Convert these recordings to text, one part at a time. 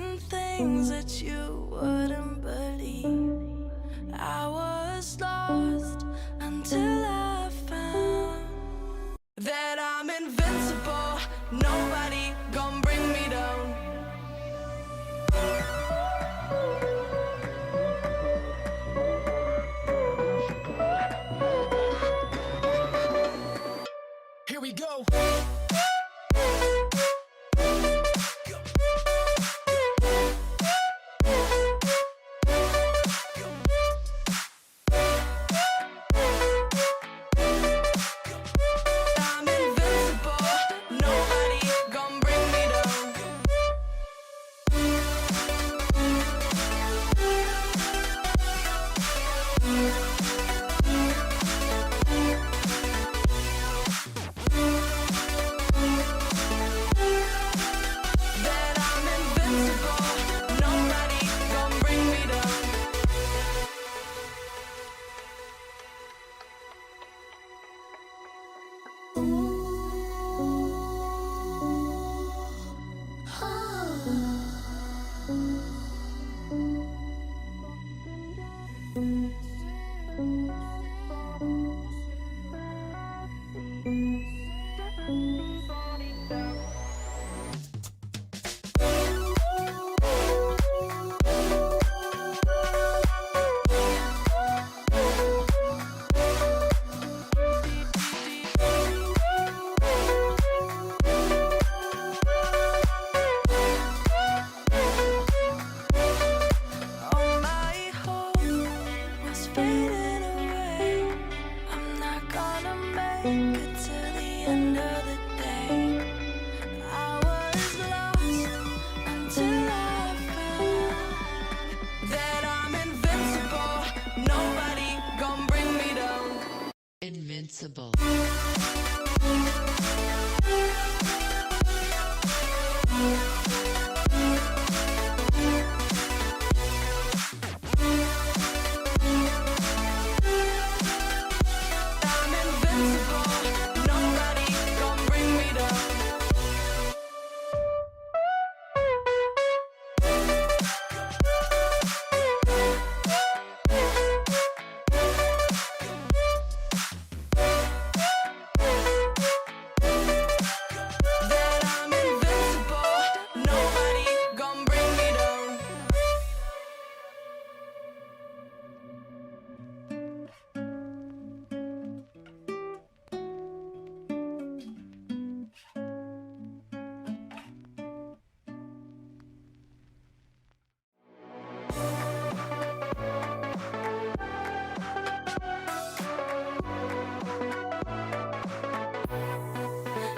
seen things that you wouldn't believe. I was lost until I found that I'm invincible. Nobody gon' bring me down. Here we go. I'm invincible. Nobody gon' bring me down. That I'm invincible. Nobody gon' bring me down. All my hope was fading away. I'm not gonna make it to the end of the day. I was lost until I found that I'm invincible. Nobody gon' bring me down. Invincible. I'm invincible. Nobody gon' bring me down. That I'm invincible. Nobody gon' bring me down.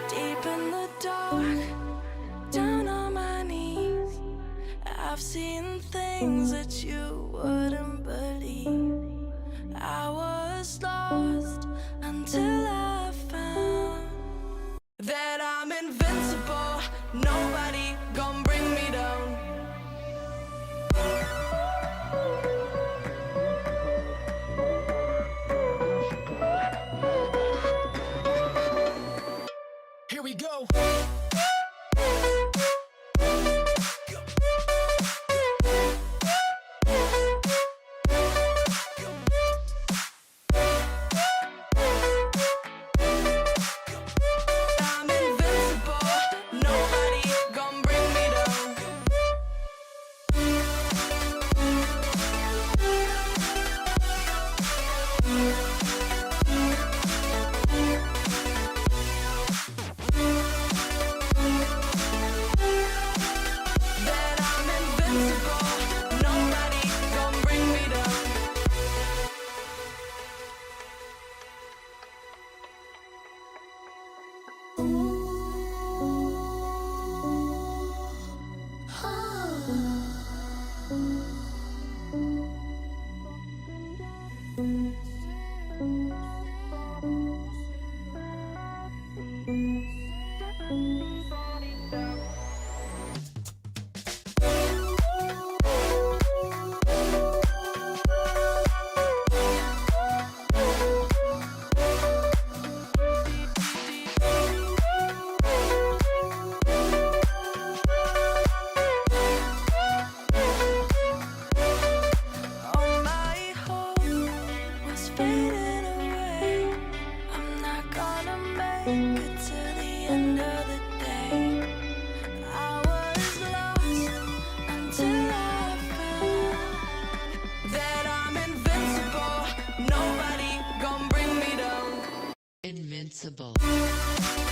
Deep in the dark, down on my knees, I've seen things that you wouldn't believe. I was lost until I found that I'm invincible. Nobody gon' bring me down. Here we go. I'm invincible. Nobody gon' invincible.